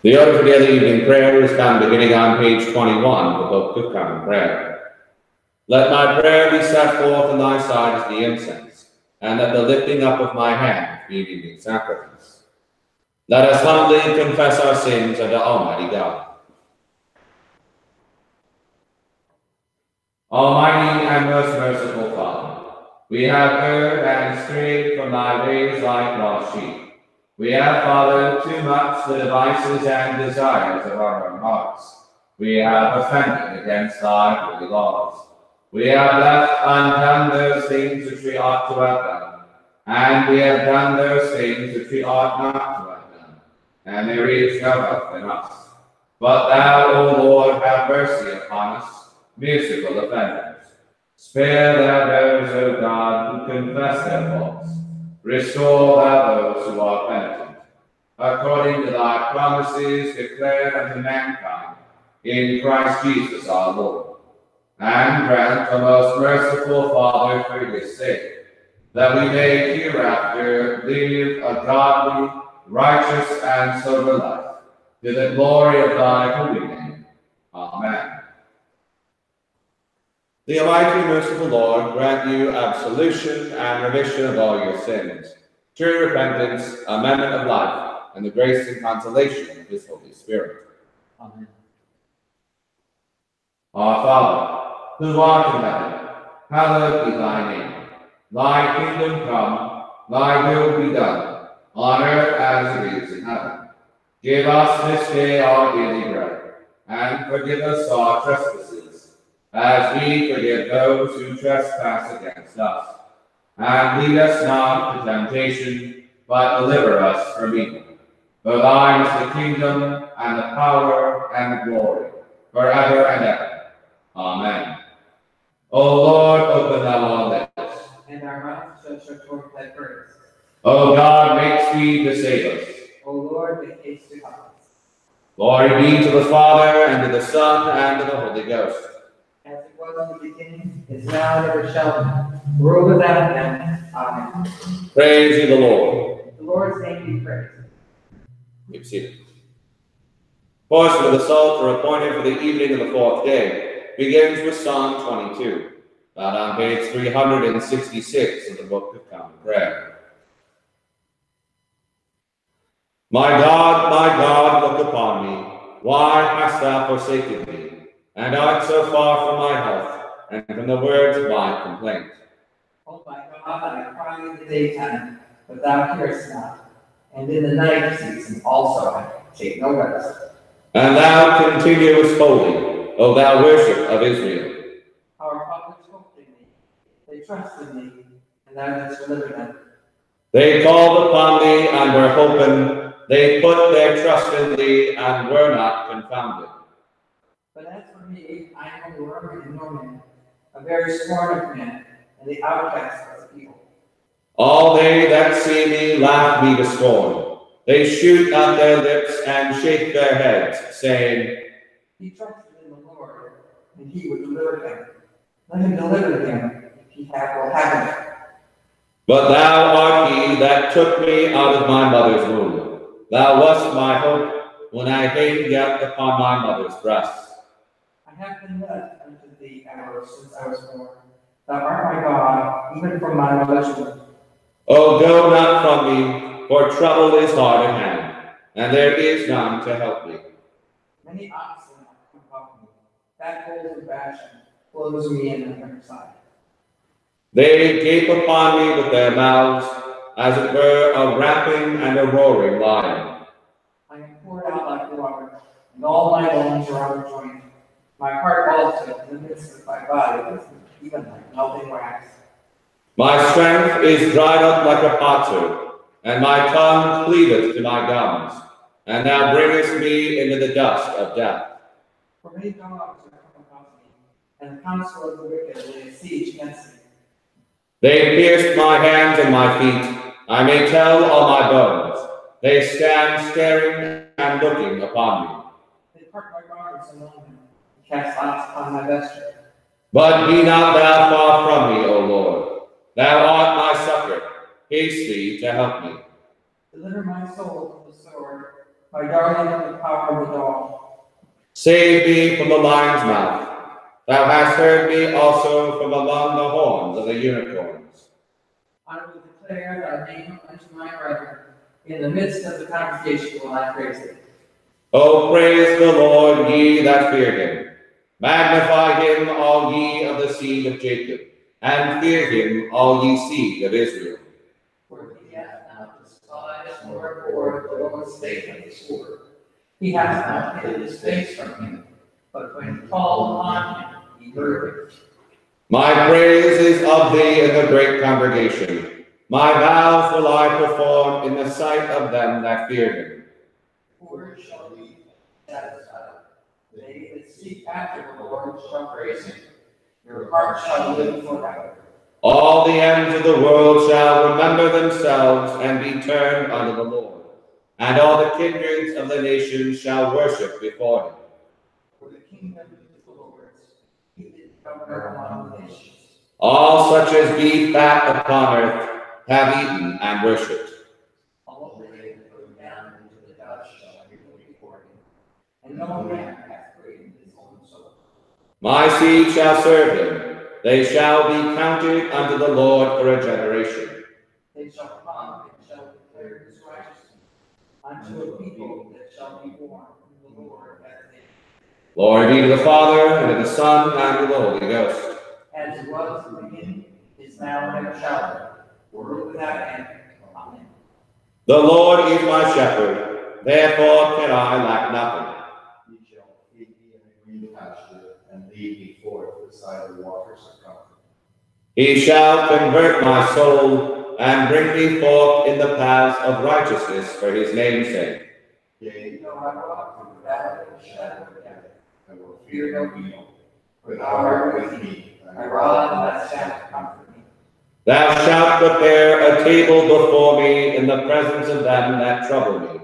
The order for daily evening prayer is found beginning on page 21 of the Book of Common Prayer. Let my prayer be set forth on thy side as the incense, and let the lifting up of my hand be an evening sacrifice. Let us humbly confess our sins unto Almighty God. Almighty and most merciful Father, we have erred and strayed from thy ways like lost sheep. We have followed too much the devices and desires of our own hearts. We have offended against thy holy laws. We have left undone those things which we ought to have done, and we have done those things which we ought not to have done, and there is no help in us. But thou, O Lord, have mercy upon us, merciful offenders. Spare thou those, O God, who confess their faults. Restore thou those who are penitent, according to thy promises declared unto mankind in Christ Jesus our Lord. And grant, O most merciful Father, for his sake, that we may hereafter live a godly, righteous, and sober life, to the glory of thy holy name. Amen. The Almighty merciful Lord grant you absolution and remission of all your sins, true repentance, amendment of life, and the grace and consolation of his Holy Spirit. Amen. Our Father, who art in heaven, hallowed be thy name. Thy kingdom come, thy will be done, on earth as it is in heaven. Give us this day our daily bread, and forgive us our trespasses, as we forgive those who trespass against us. And lead us not into temptation, but deliver us from evil. For thine is the kingdom, and the power, and the glory, forever and ever. Amen. O Lord, open thou our lips, and our mouths shall show forth thy praise. O God, make speed to save us. O Lord, make haste to help us. Glory be to the Father, and to the Son, and to the Holy Ghost. As it was in the beginning, is now, and ever shall be, world without end. Amen. Praise ye the Lord. The Lord's name be praised. Be seated. Portion of the Psalter appointed for the evening of the fourth day begins with Psalm 22, found on page 366 of the Book of Common Prayer. My God, look upon me. Why hast thou forsaken me, and art so far from my health, and from the words of my complaint? O my God, I cry in the daytime, but thou hearest not, and in the night season also I take no rest. And thou continuest holy, O thou worship of Israel. Our fathers hoped in thee, they trusted in thee, and thou didst deliver them. They called upon thee and were holpen. They put their trust in thee and were not confounded. But as for me, I am a worm and no man, a very scorn of men, and the outcast of the people. All they that see me laugh me to scorn. They shoot out their lips and shake their heads, saying, He trusted in the Lord, and he would deliver him. Let him deliver him, if he will have him. But thou art he that took me out of my mother's womb. Thou wast my hope when I hang yet upon my mother's breast. I have been led unto thee ever since I was born. Thou art my God, even from my mother's womb. O go not from me, for trouble is hard at hand, and there is none to help me. Many oxen come upon me. Fat bulls of Bashan close me in on every side. They gape upon me with their mouths, as it were a rapping and a roaring lion. I am poured out like water, and all my bones are overjoined. My heart also in the midst of my body is even like melting wax. My strength is dried up like a potsherd, and my tongue cleaveth to my gums, and thou bringest me into the dust of death. For many dogs are come upon me, and the counsel of the wicked lay a siege against me. They pierced my hands and my feet, I may tell all my bones. They stand staring and looking upon me. They part my garments among them, and cast lots upon my vesture. But be not thou far from me, O Lord. Thou art my succor. Haste thee to help me. Deliver my soul from the sword, My darling from the power of the dog. Save me from the lion's mouth. Thou hast heard me also from among the horns of the unicorns. I will declare thy name unto my brethren. In the midst of the congregation will I praise thee. O praise the Lord, ye that fear him. Magnify him, all ye of the seed of Jacob, and fear him, all ye seed of Israel. For he hath not despised nor abhorred the lowest state of his sword. He hath not hid his face from him, but when he called upon him, he heard him. My praise is of thee in the great congregation. My vows will I perform in the sight of them that fear him. Poor shall be satisfied. They that seek after the Lord shall praise him. Your heart shall live forever. All the ends of the world shall remember themselves and be turned unto the Lord, and all the kindreds of the nations shall worship before him. For the kingdom is the Lord's, he is governor among the nations. All such as be fat upon earth have eaten and worshipped. All they that go down into the dust shall kneel before him, and no man hath created his own soul. My seed shall serve him. They shall be counted unto the Lord for a generation. They shall come and shall declare his righteousness unto a people that shall be born, whom the Lord hath made. Glory be to the Father, and to the Son, and to the Holy Ghost. As it was in the beginning, is now, and ever shall be, world without end. Amen. The Lord is my shepherd, therefore can I lack nothing. He shall feed me in a green pasture, and lead me forth beside the waters of comfort. He shall convert my soul, and bring me forth in the paths of righteousness for his name's sake. Yea, Though I walk through the valley of the shadow of death, I will fear fear no no evil. for thou art with me. Thy rod and thy staff comfort me. Thou shalt prepare a table before me in the presence of them that trouble me.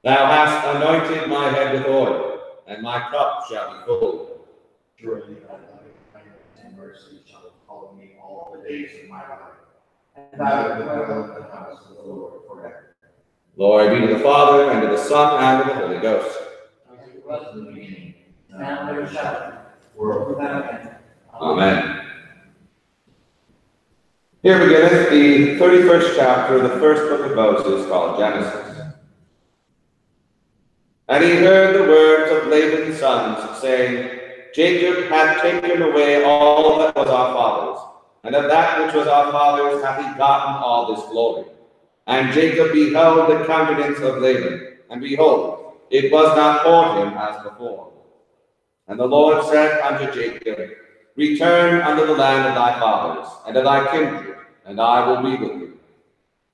Thou hast anointed my head with oil, and my cup shall be full. Surely thy loving kindness and mercy shall follow me all the days of my life, And and I I will will dwell in the house of the Lord forever. Glory be to the Father, and to the Son, and to the Holy Ghost. as it was in the beginning, now and ever shall be, World without end. Amen. Here beginneth the 31st chapter of the first book of Moses, called Genesis. And he heard the words of Laban's sons, saying, Jacob hath taken away all that was our father's, and of that which was our father's hath he gotten all this glory. And Jacob beheld the countenance of Laban, and behold, it was not toward him as before. And the Lord said unto Jacob, Return unto the land of thy fathers, and to thy kindred, and I will be with you.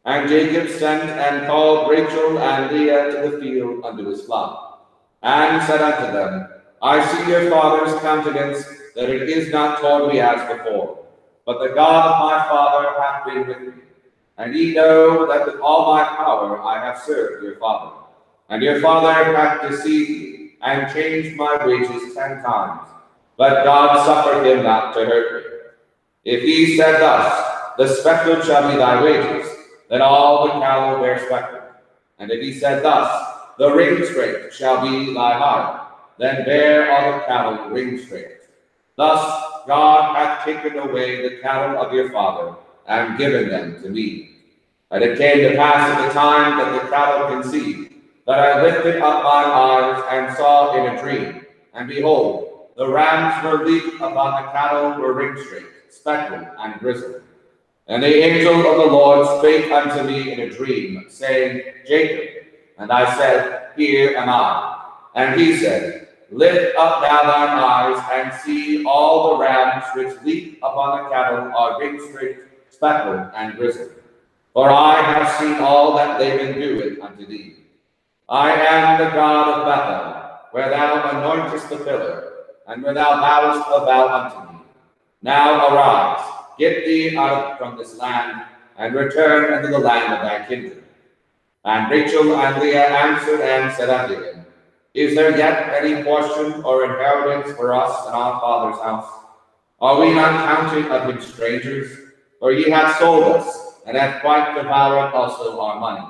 And Jacob sent and called Rachel and Leah to the field unto his flock, and said unto them, I see your father's countenance, that it is not toward me as before, but the God of my father hath been with me. And ye know that with all my power I have served your father. And your father hath deceived me, and changed my wages 10 times. But God suffered him not to hurt me. If he said thus, the speckled shall be thy wages, then all the cattle bear speckled. And if he said thus, the ring straight shall be thy hire, then bear all the cattle ring straight. Thus God hath taken away the cattle of your father, and given them to me. And it came to pass at the time that the cattle conceived, that I lifted up mine eyes and saw in a dream, and behold, the rams were leaped upon the cattle were ring straight, speckled and grizzled. And the angel of the Lord spake unto me in a dream, saying, Jacob. And I said, Here am I. And he said, Lift up now thine eyes, and see all the rams which leap upon the cattle are ring straight, speckled and grizzled. For I have seen all that Laban doeth unto thee. I am the God of Bethel, where thou anointest the pillar, and where thou vowest a vow unto me. Now arise, get thee out from this land, and return unto the land of thy kindred. And Rachel and Leah answered and said unto him, Is there yet any portion or inheritance for us in our father's house? Are we not counted of him strangers? For ye hath sold us, and hath quite devoured also our money.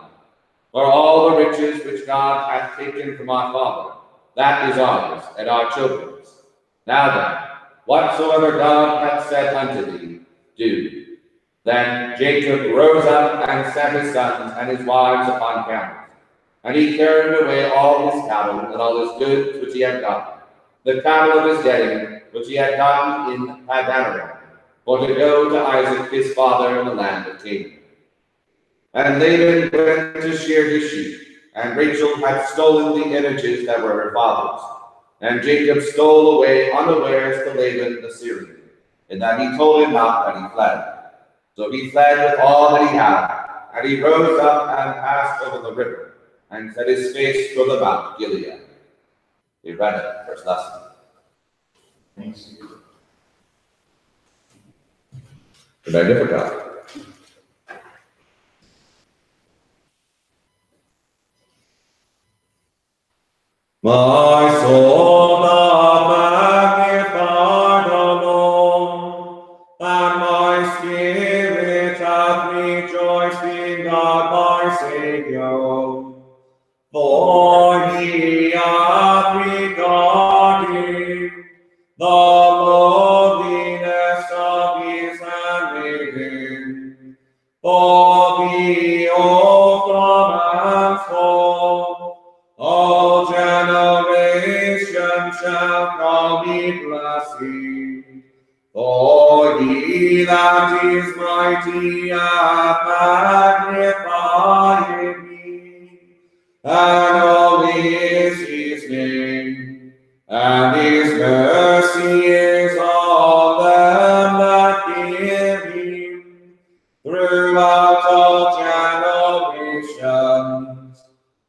For all the riches which God hath taken from our father, that is ours and our children's. Now then, whatsoever God hath said unto thee, do. Then Jacob rose up and set his sons and his wives upon camels. And he carried away all his cattle and all his goods which he had gotten, the cattle of his getting which he had gotten in Padanaram, for to go to Isaac his father in the land of Canaan. And Laban went to shear his sheep, and Rachel had stolen the images that were her father's. And Jacob stole away unawares to Laban the Syrian, in that he told him not that he fled. So he fled with all that he had, and he rose up and passed over the river, and set his face toward the Mount Gilead. We read it, first lesson. Thanks to you. The Magnificat. My soul doth magnify the Lord, and my spirit hath rejoiced in God my Saviour. For he hath regarded the lowliness of his handmaiden. For behold, from henceforth all generations shall call me blessed. For he that is mighty hath magnified me, and holy is his name, and his mercy is on them that fear him throughout all generations.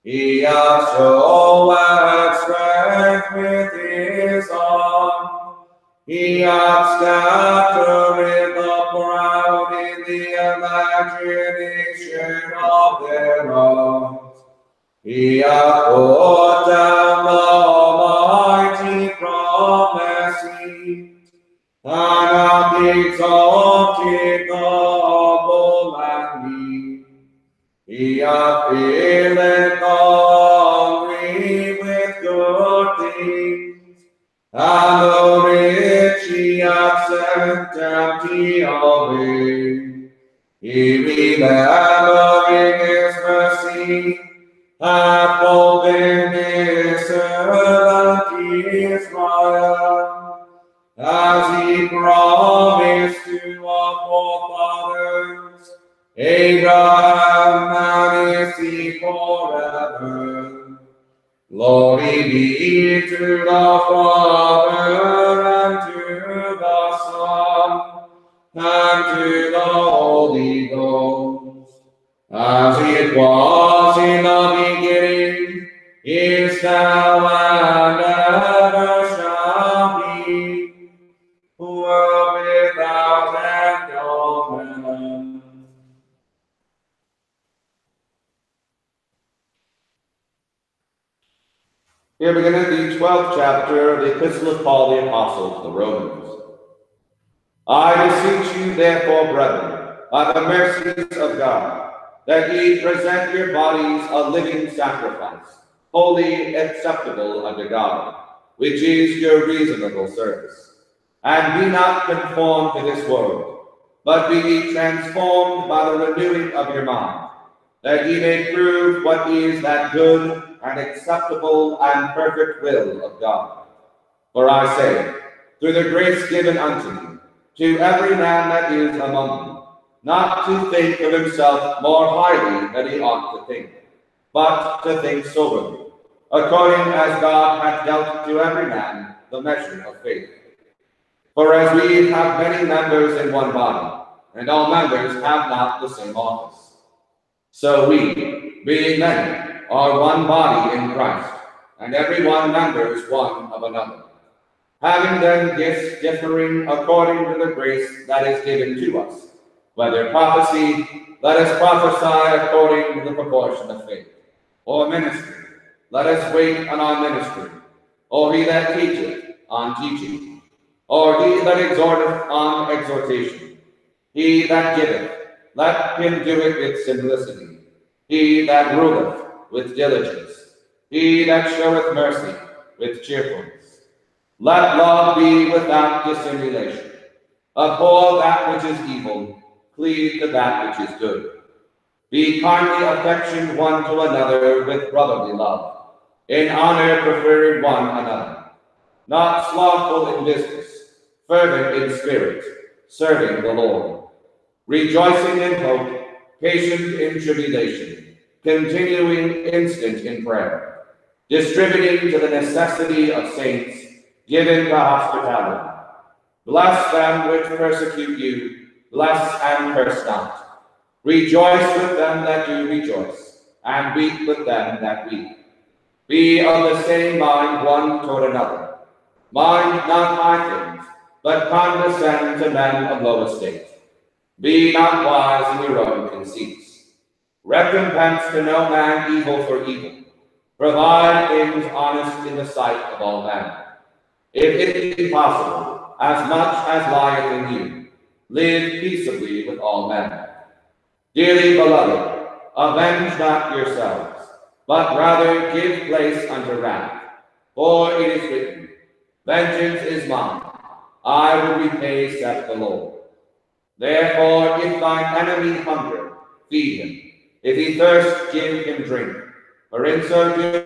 He hath shown strength with his arm. He hath scattered the proud in the imagination of their hearts. He hath put down the mighty from their seat, and hath exalted the humble and meek. He hath filled the hungry with good things, and the rich he hath sent empty away. He remembering his mercy, hath opened his servant Israel, as he promised to our forefathers, Abraham and his seed forever. Glory be to the Father, and to the Son, and to the Holy Ghost, as it was in the beginning, is now, and ever shall be, world without end. Amen. Here beginneth the 12th chapter of the Epistle of Paul the Apostle to the Romans. I beseech you, therefore, brethren, by the mercies of God, that ye present your bodies a living sacrifice, holy, acceptable unto God, which is your reasonable service. And be not conformed to this world, but be ye transformed by the renewing of your mind, that ye may prove what is that good and acceptable and perfect will of God. For I say, through the grace given unto me, to every man that is among you, not to think of himself more highly than he ought to think, but to think soberly, according as God hath dealt to every man the measure of faith. For as we have many members in one body, and all members have not the same office, so we, being many, are one body in Christ, and every one members one of another. Having then gifts differing according to the grace that is given to us, whether prophecy, let us prophesy according to the proportion of faith, or ministry, let us wait on our ministry, or he that teacheth on teaching, or he that exhorteth on exhortation. He that giveth, let him do it with simplicity. he that ruleth with diligence, he that showeth mercy with cheerfulness. Let love be without dissimulation. Abhor that which is evil, cleave to that which is good. Be kindly affectioned one to another with brotherly love, in honor preferring one another, not slothful in business, fervent in spirit, serving the Lord, rejoicing in hope, patient in tribulation, continuing instant in prayer, distributing to the necessity of saints, given to hospitality. Bless them which persecute you, bless and curse not. Rejoice with them that do rejoice, and weep with them that weep. Be of the same mind one toward another. Mind not high things, but condescend to men of low estate. Be not wise in your own conceits. Recompense to no man evil for evil. Provide things honest in the sight of all men. If it be possible, as much as lieth in you, live peaceably with all men. Dearly beloved, avenge not yourselves, but rather give place unto wrath. For it is written, Vengeance is mine, I will repay, saith the Lord. Therefore, if thine enemy hunger, feed him. If he thirst, give him drink. For in so doing,